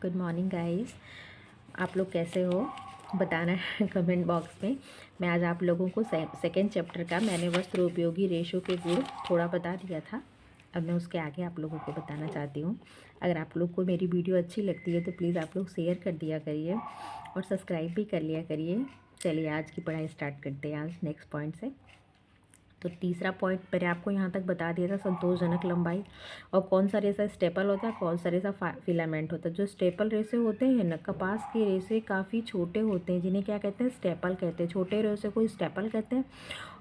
Good morning guys. आप लोग कैसे हो बताना है कमेंट बॉक्स में। मैं आज आप लोगों को सेकेंड चैप्टर का मैंने वस्त्र उपयोगी रेशों के गुण थोड़ा बता दिया था। अब मैं उसके आगे आप लोगों को बताना चाहती हूँ। अगर आप लोग को मेरी वीडियो अच्छी लगती है तो प्लीज़ आप लोग शेयर कर दिया करिए और सब्सक्राइब भी कर लिया करिए। चलिए आज की पढ़ाई स्टार्ट करते हैं। आज नेक्स्ट पॉइंट से तो तीसरा पॉइंट मैंने आपको यहाँ तक बता दिया था, संतोषजनक लंबाई। और कौन सा रेशा स्टेपल होता है, कौन सा रेशा फिलामेंट होता है। जो स्टेपल रेशे होते हैं ना, कपास के रेशे काफ़ी छोटे होते हैं, जिन्हें क्या कहते हैं, स्टेपल कहते हैं। छोटे रेशे को स्टेपल कहते हैं।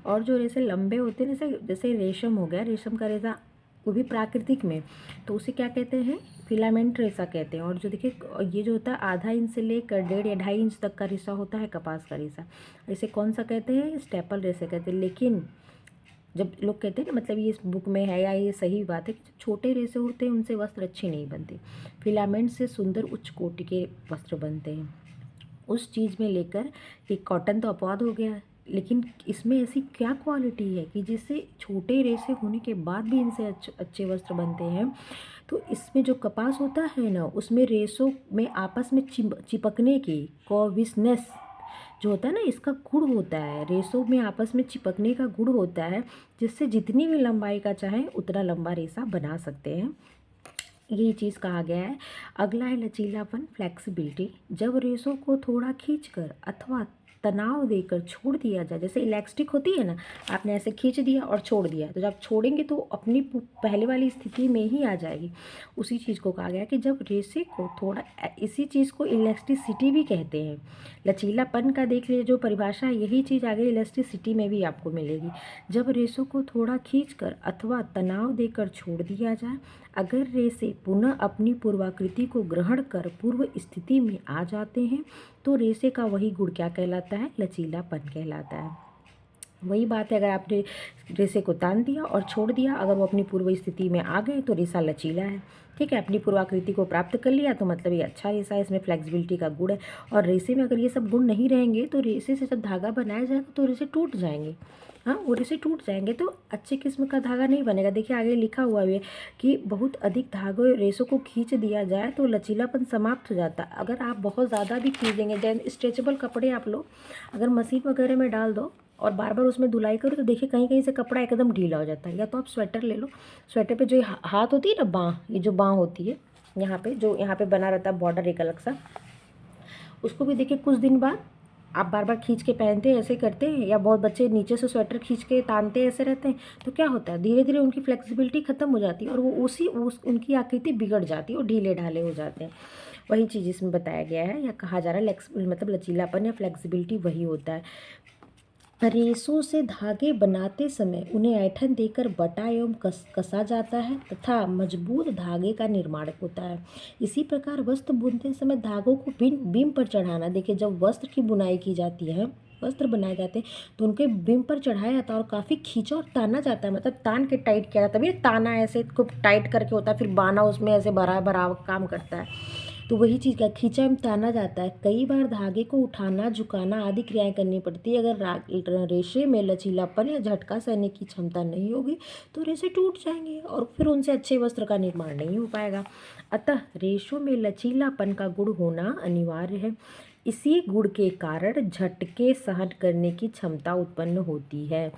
और जो रेशे लंबे होते हैं, जैसे जैसे रेशम हो गया, रेशम का रेशा वो भी प्राकृतिक में, तो उसे क्या कहते हैं, फिलामेंट रेशा कहते हैं। और जो देखिए ये जो होता है आधा इंच से लेकर 1.5 या 2.5 इंच तक का रेशा होता है कपास का रेशा, इसे कौन सा कहते हैं, स्टेपल रेशे कहते हैं। लेकिन जब लोग कहते हैं ना, मतलब ये इस बुक में है या ये सही बात है कि छोटे रेशे होते हैं उनसे वस्त्र अच्छे नहीं बनते। फिलामेंट से सुंदर उच्च कोटि के वस्त्र बनते हैं। उस चीज़ में लेकर कि कॉटन तो अपवाद हो गया, लेकिन इसमें ऐसी क्या क्वालिटी है कि जिससे छोटे रेशे होने के बाद भी इनसे अच्छे वस्त्र बनते हैं। तो इसमें जो कपास होता है ना, उसमें रेशों में आपस में चिपकने की कोविसनेस जो होता है ना, इसका गुण होता है। रेशों में आपस में चिपकने का गुण होता है, जिससे जितनी भी लंबाई का चाहे उतना लंबा रेशा बना सकते हैं। यही चीज़ कहा गया है। अगला है लचीलापन, फ्लेक्सिबिलिटी। जब रेशों को थोड़ा खींचकर अथवा तनाव देकर छोड़ दिया जाए, जैसे इलास्टिक होती है ना, आपने ऐसे खींच दिया और छोड़ दिया, तो जब छोड़ेंगे तो अपनी पहले वाली स्थिति में ही आ जाएगी। उसी चीज़ को कहा गया कि जब रेशे को थोड़ा, इसी चीज़ को इलास्टिसिटी भी कहते हैं। लचीलापन का देख लीजिए जो परिभाषा है, यही चीज़ आगे इलास्टिसिटी में भी आपको मिलेगी। जब रेशों को थोड़ा खींचकर अथवा तनाव देकर छोड़ दिया जाए, अगर रेशे पुनः अपनी पूर्वाकृति को ग्रहण कर पूर्व स्थिति में आ जाते हैं, तो रेशे का वही गुण क्या कहलाता है, लचीलापन कहलाता है। वही बात है, अगर आपने रेशे को तान दिया और छोड़ दिया, अगर वो अपनी पूर्व स्थिति में आ गए तो रेशा लचीला है। ठीक है, अपनी पूर्वाकृति को प्राप्त कर लिया तो मतलब ये अच्छा रेशा है, इसमें फ्लेक्सिबिलिटी का गुण है। और रेशे में अगर ये सब गुण नहीं रहेंगे तो रेशे से जब धागा बनाया जाएगा तो रेशे टूट जाएंगे। हाँ, वो रेशे टूट जाएंगे तो अच्छे किस्म का धागा नहीं बनेगा। देखिए आगे लिखा हुआ है कि बहुत अधिक धागों रेशों को खींच दिया जाए तो लचीलापन समाप्त हो जाता है। अगर आप बहुत ज़्यादा भी खींच देंगे, जैसे स्ट्रेचेबल कपड़े आप लो, अगर मशीन वगैरह में डाल दो और बार बार उसमें धुलाई करो तो देखिए कहीं कहीं से कपड़ा एकदम ढीला हो जाता है। या तो आप स्वेटर ले लो, स्वेटर पे जो हाथ होती है ना, बाँह, ये जो बाँह होती है यहाँ पे, जो यहाँ पे बना रहता है बॉर्डर एक अलग सा, उसको भी देखिए कुछ दिन बाद आप बार बार खींच के पहनते हैं, ऐसे करते हैं, या बहुत बच्चे नीचे से स्वेटर खींच के तानते हैं, ऐसे रहते हैं, तो क्या होता है, धीरे धीरे उनकी फ्लेक्सिबिलिटी ख़त्म हो जाती है और वो उनकी आकृति बिगड़ जाती है और ढीले ढाले हो जाते हैं। वही चीज़ इसमें बताया गया है या कहा जा रहा है, मतलब लचीलापन या फ्लेक्सिबिलिटी वही होता है। रेशों से धागे बनाते समय उन्हें ऐंठन देकर बटा एवं कसा जाता है तथा मजबूत धागे का निर्माण होता है। इसी प्रकार वस्त्र बुनते समय धागों को बीम पर चढ़ाना। देखिए जब वस्त्र की बुनाई की जाती है, वस्त्र बनाए जाते हैं तो उनके बीम पर चढ़ाया जाता है और काफ़ी खींचा और ताना जाता है, मतलब तान के टाइट किया जाता है। तभी ताना ऐसे खूब टाइट करके होता है, फिर बाना उसमें ऐसे भरा भरा काम करता है। तो वही चीज़ का खींचा एवं ताना जाता है। कई बार धागे को उठाना, झुकाना आदि क्रियाएं करनी पड़ती है। अगर रेशे में लचीलापन या झटका सहने की क्षमता नहीं होगी तो रेशे टूट जाएंगे और फिर उनसे अच्छे वस्त्र का निर्माण नहीं हो पाएगा। अतः रेशों में लचीलापन का गुण होना अनिवार्य है। इसी गुण के कारण झटके सहन करने की क्षमता उत्पन्न होती है।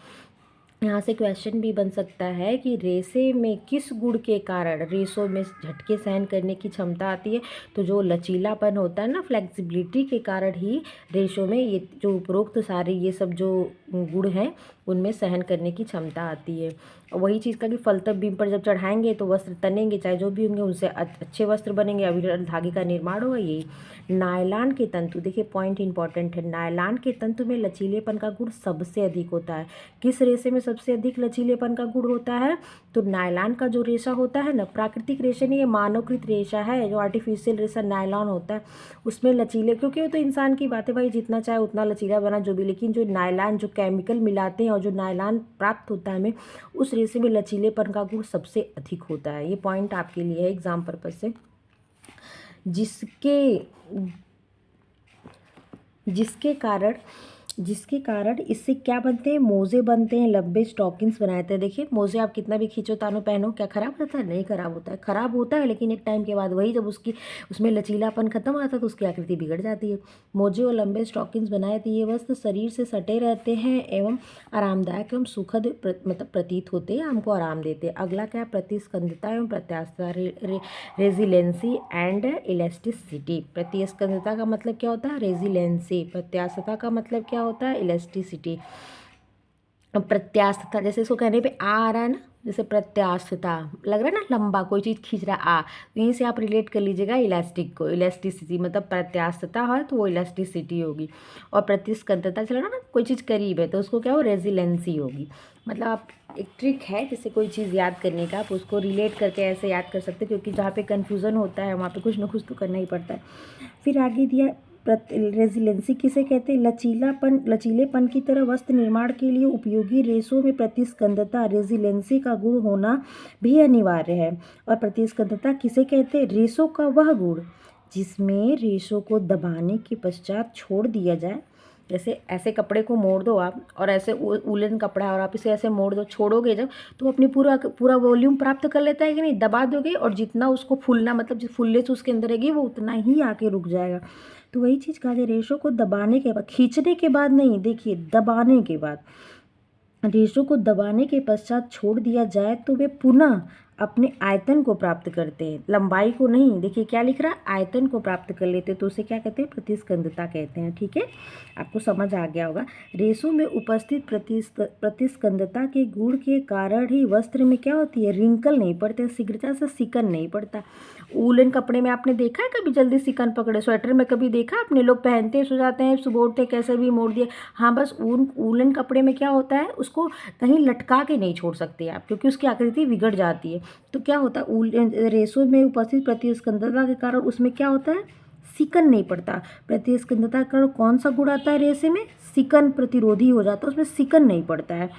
यहाँ से क्वेश्चन भी बन सकता है कि रेशे में किस गुण के कारण रेशों में झटके सहन करने की क्षमता आती है। तो जो लचीलापन होता है ना, फ्लेक्सिबिलिटी के कारण ही रेशों में ये जो उपरोक्त सारे ये सब जो गुण हैं उनमें सहन करने की क्षमता आती है। और वही चीज़ का कि फलतब बीम पर जब चढ़ाएंगे तो वस्त्र तनेंगे, चाहे जो भी होंगे उनसे अच्छे वस्त्र बनेंगे, अविरल धागे का निर्माण होगा। यही नायलॉन के तंतु, देखिए पॉइंट इंपॉर्टेंट है, नायलॉन के तंतु में लचीलेपन का गुण सबसे अधिक होता है। किस रेशे में सबसे अधिक लचीलेपन का गुण होता है, तो नायलॉन का जो रेशा होता है ना, प्राकृतिक रेशा नहीं, ये मानवकृत रेशा है, जो आर्टिफिशियल रेशा नायलॉन होता है उसमें लचीले, क्योंकि वो तो इंसान की बात है भाई, जितना चाहे उतना लचीला बना जो भी, लेकिन जो नायलॉन जो केमिकल मिलाते हैं और जो नायलॉन प्राप्त होता है हमें, उस रेशे में लचीलेपन का गुण सबसे अधिक होता है। ये पॉइंट आपके लिए है एग्जाम पर्पज से। जिसके कारण जिसके कारण इससे क्या बनते हैं, मोजे बनते हैं, लंबे स्टॉकिंग्स बनाते हैं। देखिए मोजे आप कितना भी खींचो तानो पहनो, क्या खराब होता है? नहीं खराब होता है। खराब होता है लेकिन एक टाइम के बाद वही जब उसमें लचीलापन खत्म होता है तो उसकी आकृति बिगड़ जाती है। मोजे और लंबे स्टॉकिंग्स बनाए थे ये वस्त्र शरीर से सटे रहते हैं एवं आरामदायक एवं सुखद मतलब प्रतीत होते हैं, हमको आराम देते हैं। अगला क्या है, प्रतिस्कंदता एवं प्रत्यास्थता, रेजिलेंसी एंड इलास्टिसिटी। प्रतिस्कंदता का मतलब क्या होता है, रेजिलेंसी। प्रत्यास्थता का मतलब क्या होता है, इलास्टिसिटी। प्रत्यास्थता जैसे इसको कहने पे आ रहा है ना, जैसे प्रत्यास्थता लग रहा है ना, लंबा कोई चीज़ खींच रहा है आ, तो यहीं से आप रिलेट कर लीजिएगा इलास्टिक को। इलास्टिसिटी मतलब प्रत्यास्थता है तो वो इलास्टिसिटी होगी। और प्रतिस्कंदता चल रहा ना, कोई चीज़ करीब है तो उसको क्या हो, रेजिलेंसी होगी। मतलब आप एक ट्रिक है जैसे कोई चीज़ याद करने का, आप उसको रिलेट करके ऐसे याद कर सकते हैं, क्योंकि जहाँ पे कन्फ्यूज़न होता है वहाँ पे कुछ ना कुछ तो करना ही पड़ता है। फिर आगे दिया रेजिलेंसी किसे कहते हैं, लचीलेपन की तरह वस्त्र निर्माण के लिए उपयोगी रेशों में प्रतिस्कंदता रेजिलेंसी का गुण होना भी अनिवार्य है। और प्रतिस्कंदता किसे कहते हैं, रेशों का वह गुण जिसमें रेशों को दबाने के पश्चात छोड़ दिया जाए। जैसे ऐसे कपड़े को मोड़ दो आप, और ऐसे उलन कपड़ा है और आप इसे ऐसे मोड़ दो, छोड़ोगे जब तो अपनी पूरा वॉल्यूम प्राप्त कर लेता है कि नहीं, दबा दोगे और जितना उसको फूलना मतलब जिस फुलने से उसके अंदर रहेगी वो उतना ही आके रुक जाएगा। तो वही चीज़ कहा जाए, रेशों को दबाने के बाद, खींचने के बाद नहीं, देखिए दबाने के बाद, रेशों को दबाने के पश्चात छोड़ दिया जाए तो वे पुनः अपने आयतन को प्राप्त करते हैं, लंबाई को नहीं। देखिए क्या लिख रहा है, आयतन को प्राप्त कर लेते हैं, तो उसे क्या कहते हैं, प्रतिस्कंदता कहते हैं। ठीक है, आपको समझ आ गया होगा। रेशों में उपस्थित प्रतिस्कंदता के गुण के कारण ही वस्त्र में क्या होती है, रिंकल नहीं पड़ते, शीघ्रता से सिकन नहीं पड़ता। वूलन कपड़े में आपने देखा है कभी जल्दी सिकन पकड़े, स्वेटर में कभी देखा आपने, लोग पहनते हैं सो जाते हैं, सुबोड़ते कैसे भी मोड़ दिए। हाँ बस वूलन कपड़े में क्या होता है, उसको कहीं लटका के नहीं छोड़ सकते आप, क्योंकि उसकी आकृति बिगड़ जाती है। तो क्या होता है, रेशों में उपस्थित प्रतिस्कंदता के कारण उसमें क्या होता है, सिकन नहीं पड़ता। प्रतिस्कंदता का कौन सा गुण आता है रेशे में, सिकन प्रतिरोधी हो जाता है, उसमें सिकन नहीं पड़ता है।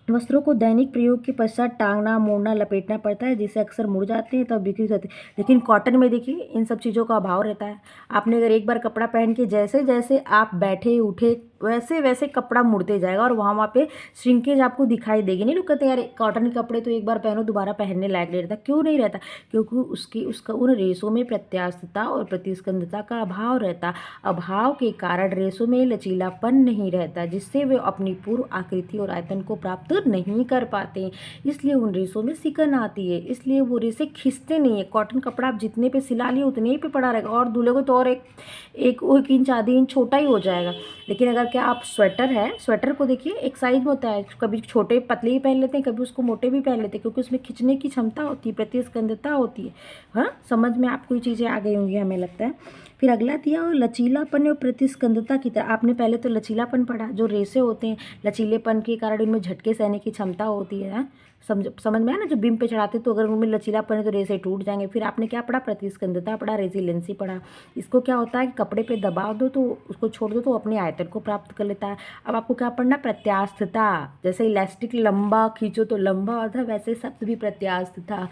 वस्त्रों को दैनिक प्रयोग के पश्चात टांगना, मोड़ना, लपेटना पड़ता है, जिससे अक्सर मुड़ जाते हैं तब बिक्री होती है। लेकिन कॉटन में देखिए इन सब चीज़ों का अभाव रहता है। आपने अगर एक बार कपड़ा पहन के जैसे जैसे आप बैठे उठे वैसे वैसे कपड़ा मुड़ते जाएगा और वहाँ पे श्रिंकेज आपको दिखाई देगी नहीं। लोग कहते हैं यार कॉटन के कपड़े तो एक बार पहनो दोबारा पहनने लायक नहीं रहता, क्यों नहीं रहता, क्योंकि उसका उन रेशों में प्रत्यास्थता और प्रतिस्कंदता का अभाव रहता। अभाव के कारण रेशों में लचीलापन नहीं रहता, जिससे वे अपनी पूर्व आकृति और आयतन को प्राप्त नहीं कर पाते, इसलिए उन रेशों में सिकन आती है, इसलिए वो रेशे खिंचते नहीं है। कॉटन कपड़ा आप जितने पे सिला लिए उतने ही पे पड़ा रहेगा, और धुलेगा तो और एक इंच आधी इंच छोटा ही हो जाएगा। लेकिन अगर क्या आप स्वेटर है, स्वेटर को देखिए एक साइज में होता है, कभी छोटे पतले ही पहन लेते हैं, कभी उसको मोटे भी पहन लेते हैं, क्योंकि उसमें खिंचने की क्षमता होती है, प्रतिस्कंदता होती है। हाँ समझ में आपको ये चीज़ें आ गई होंगी हमें लगता है। फिर अगला दिया और लचीलापन और प्रतिस्कंदता की तरह, आपने पहले तो लचीलापन पढ़ा, जो रेशे होते हैं लचीलेपन के कारण इनमें झटके सहने की क्षमता होती है। समझ में आया ना, जो बीम पे चढ़ाते तो अगर उनमें लचीलापन है तो रेशे टूट जाएंगे। फिर आपने क्या पढ़ा, प्रतिस्कंदता पढ़ा, रेजिलेंसी पढ़ा। इसको क्या होता है कि कपड़े पे दबाव दो तो उसको छोड़ दो तो अपने आयतन को प्राप्त कर लेता है। अब आपको क्या पढ़ना, प्रत्यास्थता, जैसे इलास्टिक लंबा खींचो तो लंबा होता है, वैसे शब्द भी प्रत्यास्थता।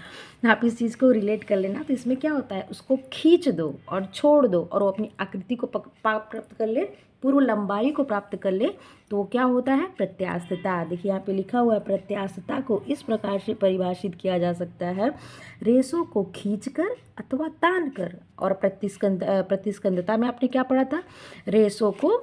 आप इस चीज़ को रिलेट कर लेना। तो इसमें क्या होता है, उसको खींच दो और छोड़ दो और वो अपनी आकृति को प्राप्त कर ले, पूर्व लंबाई को प्राप्त कर ले, तो क्या होता है, प्रत्यास्थता। देखिए यहाँ पे लिखा हुआ है, प्रत्यास्थता को इस प्रकार से परिभाषित किया जा सकता है, रेशों को खींचकर अथवा तान कर। और प्रतिस्कंदता में आपने क्या पढ़ा था, रेशों को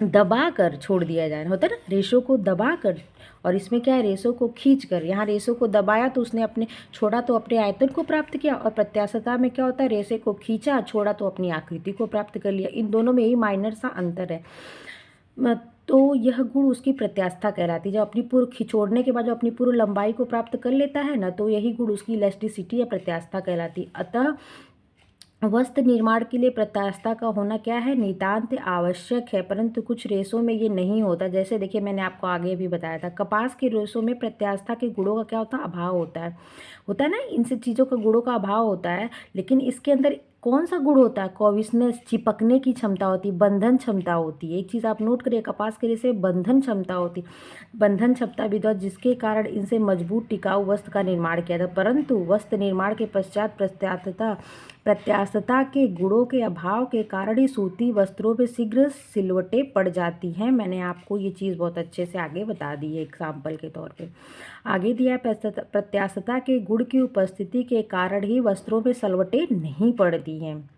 दबा कर छोड़ दिया जाए, होता है ना, रेशों को दबा कर। और इसमें क्या है, रेशों को खींच कर, यहाँ रेशों को दबाया तो उसने अपने छोड़ा तो अपने आयतन को प्राप्त किया, और प्रत्यास्थता में क्या होता है, रेशे को खींचा छोड़ा तो अपनी आकृति को प्राप्त कर लिया। इन दोनों में यही माइनर सा अंतर है। तो यह गुण उसकी प्रत्यास्थता कहलाती है। जब अपनी पूर्व खिंचोड़ने के बाद जो अपनी पूर्व लंबाई को प्राप्त कर लेता है ना, तो यही गुण उसकी इलास्टिसिटी या प्रत्यास्थता कहलाती है। अतः वस्त्र निर्माण के लिए प्रत्यास्थता का होना क्या है, नितांत आवश्यक है, परंतु कुछ रेशों में ये नहीं होता। जैसे देखिए मैंने आपको आगे भी बताया था, कपास के रेशों में प्रत्यास्थता के गुणों का क्या होता है, अभाव होता है ना, इन सब चीज़ों का गुणों का अभाव होता है। लेकिन इसके अंदर कौन सा गुण होता है? कॉविसनेस, चिपकने की क्षमता होती है, बंधन क्षमता होती है। एक चीज़ आप नोट करिए, कपास के रेशे बंधन क्षमता होती है, बंधन क्षमता विद्युत, जिसके कारण इनसे मजबूत टिकाऊ वस्त्र का निर्माण किया था। परंतु वस्त्र निर्माण के पश्चात प्रत्यास्थता के गुणों के अभाव के कारण ही सूती वस्त्रों में शीघ्र सिलवटें पड़ जाती हैं। मैंने आपको ये चीज़ बहुत अच्छे से आगे बता दी है एग्जाम्पल के तौर पे। आगे दिया है, प्रत्यास्थता के गुण की उपस्थिति के कारण ही वस्त्रों में सलवटें नहीं पड़ती हैं।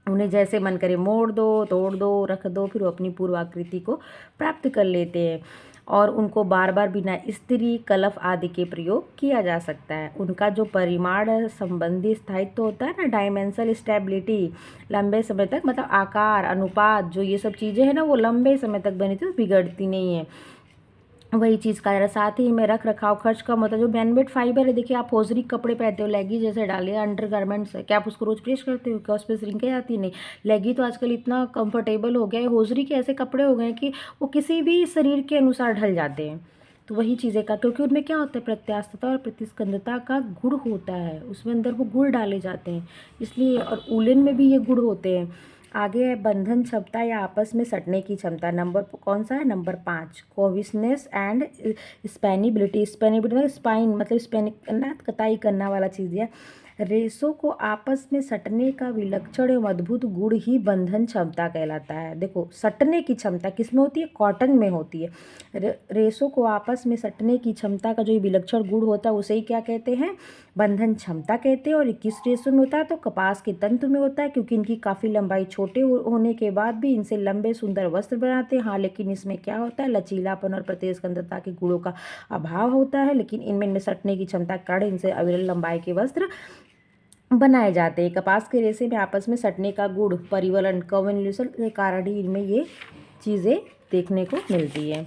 उन्हें जैसे मन करे मोड़ दो, तोड़ दो, रख दो, फिर वो अपनी पूर्वाकृति को प्राप्त कर लेते हैं और उनको बार बार बिना इस्त्री, कलफ आदि के प्रयोग किया जा सकता है। उनका जो परिमाण संबंधी स्थायित्व होता है ना, डायमेंशनल स्टेबिलिटी, लंबे समय तक मतलब आकार, अनुपात, जो ये सब चीज़ें हैं ना, वो लंबे समय तक बनी थी, बिगड़ती नहीं है। वही चीज़ का जरा साथ ही में रख रखाव खर्च कम होता है। जो मैनमेड फाइबर है, देखिए आप हौजरी कपड़े पहनते हो, लेगी जैसे डालिए, अंडर गारमेंट्स है, क्या आप उसको रोज प्रेस करते हो? क्या उस पर श्रिंकेज आती? नहीं। लेगी तो आजकल इतना कंफर्टेबल हो गया है, हौजरी के ऐसे कपड़े हो गए हैं कि वो किसी भी शरीर के अनुसार ढल जाते हैं। तो वही चीज़ें का, क्योंकि उनमें क्या होता है, प्रत्यास्थता और प्रतिस्कंदता का गुण होता है, उसमें अंदर वो गुण डाले जाते हैं, इसलिए। और उलन में भी ये गुण होते हैं। आगे है बंधन क्षमता या आपस में सटने की क्षमता। नंबर कौन सा है? Number 5, कोविसनेस and स्पैनिबिलिटी। स्पैनिबिलिटी मतलब स्पाइन, मतलब स्पैनिक करना, कताई करना वाला चीज़ है। रेशों को आपस में सटने का विलक्षण एवं अद्भुत गुण ही बंधन क्षमता कहलाता है। देखो, सटने की क्षमता किसमें होती है? कॉटन में होती है। रेशों को आपस में सटने की क्षमता का जो विलक्षण गुण होता है उसे ही क्या कहते हैं? बंधन क्षमता कहते हैं। और किस रेशों में होता है? तो कपास के तंतु में होता है, क्योंकि इनकी काफ़ी लंबाई छोटे होने के बाद भी इनसे लंबे सुंदर वस्त्र बनाते हैं। हाँ, लेकिन इसमें क्या होता है? लचीलापन और प्रतिस्कंदता के गुणों का अभाव होता है, लेकिन इनमें सटने की क्षमता के कारण इनसे अविरल लंबाई के वस्त्र बनाए जाते हैं। कपास के रेशे में आपस में सटने का गुण, परिवलन, कन्वोल्यूशन के कारण ही इनमें ये चीज़ें देखने को मिलती है।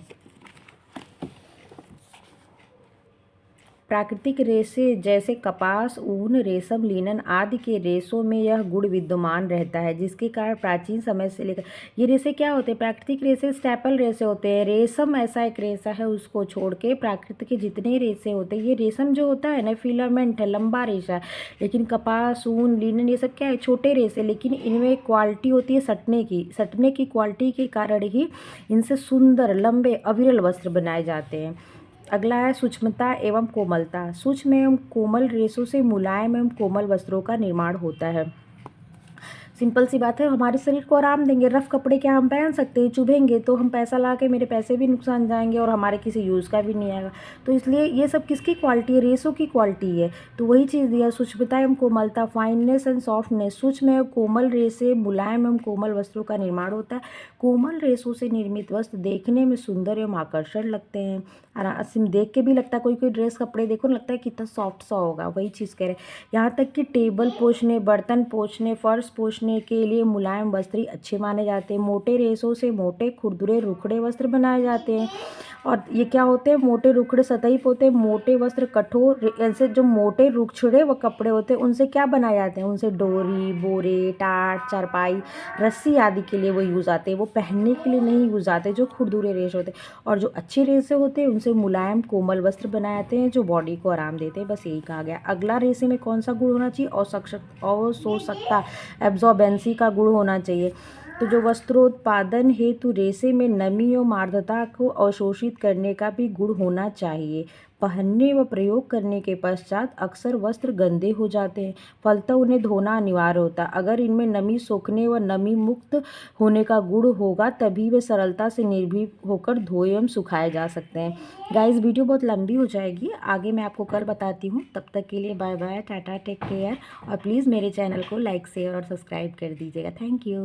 प्राकृतिक रेशे जैसे कपास, ऊन, रेशम, लिनन आदि के रेशों में यह गुण विद्यमान रहता है, जिसके कारण प्राचीन समय से लेकर ये रेशे क्या होते हैं? प्राकृतिक रेशे स्टेपल रेशे होते हैं। रेशम ऐसा एक रेशा है, उसको छोड़ के प्राकृतिक के जितने रेशे होते हैं, ये रेशम जो होता है ना, फिलामेंट है, लंबा रेशा है। लेकिन कपास, ऊन, लिनन ये सब क्या है? छोटे रेशे, लेकिन इनमें क्वालिटी होती है सटने की। सटने की क्वालिटी के कारण ही इनसे सुंदर, लंबे, अविरल वस्त्र बनाए जाते हैं। अगला है सूक्ष्मता एवं कोमलता। सूक्ष्म एवं कोमल रेशों से मुलायम एवं कोमल वस्त्रों का निर्माण होता है। सिंपल सी बात है, हमारे शरीर को आराम देंगे। रफ कपड़े क्या हम पहन सकते हैं? चुभेंगे तो हम पैसा ला के, मेरे पैसे भी नुकसान जाएंगे और हमारे किसी यूज़ का भी नहीं आएगा। तो इसलिए ये सब किसकी क्वालिटी है? रेशों की क्वालिटी है। तो वही चीज़ दिया, सूक्ष्मता एवं कोमलता, फाइननेस एंड सॉफ्टनेस। सूक्ष्म एवं कोमल रेशे मुलायम एवं कोमल वस्त्रों का निर्माण होता है। कोमल रेशों से निर्मित वस्त्र देखने में सुंदर एवं आकर्षण लगते हैं। देख के भी लगता है, कोई कोई ड्रेस कपड़े देखो ना, लगता है कितना सॉफ्ट सा होगा। वही चीज़ कह रहे हैं। यहाँ तक कि टेबल पोंछने, बर्तन पोंछने, फर्श पोंछने के लिए मुलायम वस्त्र ही अच्छे माने जाते हैं। मोटे रेशों से मोटे, खुरदुरे, रुखड़े वस्त्र बनाए जाते हैं। और ये क्या होते हैं? मोटे, रुखड़े, सतही होते हैं। मोटे वस्त्र कठोर, ऐसे जो मोटे रुखड़े व कपड़े होते हैं उनसे क्या बनाए जाते हैं? उनसे डोरी, बोरे, टाट, चारपाई, रस्सी आदि के लिए वो यूज़ आते हैं। वो पहनने के लिए नहीं यूज़ आते, जो खुरदुरे रेशे होते हैं। और जो अच्छे रेशे होते हैं उनसे मुलायम कोमल वस्त्र बनाए जाते हैं, जो बॉडी को आराम देते हैं। बस यही कहा गया। अगला रेशे में कौन सा गुण होना चाहिए? अवशोषकता, एब्जॉर्बेंसी का गुण होना चाहिए। तो जो वस्त्रोत्पादन हेतु रेशे में नमी और आर्द्रता को अवशोषित करने का भी गुण होना चाहिए। पहनने व प्रयोग करने के पश्चात अक्सर वस्त्र गंदे हो जाते हैं, फलतः उन्हें धोना अनिवार्य होता है। अगर इनमें नमी सोखने व नमी मुक्त होने का गुण होगा, तभी वे सरलता से निर्भीक होकर धोए एवं सुखाए जा सकते हैं। गाइस, वीडियो बहुत लंबी हो जाएगी, आगे मैं आपको कल बताती हूँ। तब तक के लिए bye bye, tata, take care. और प्लीज़ मेरे चैनल को लाइक, शेयर और सब्सक्राइब कर दीजिएगा। Thank you.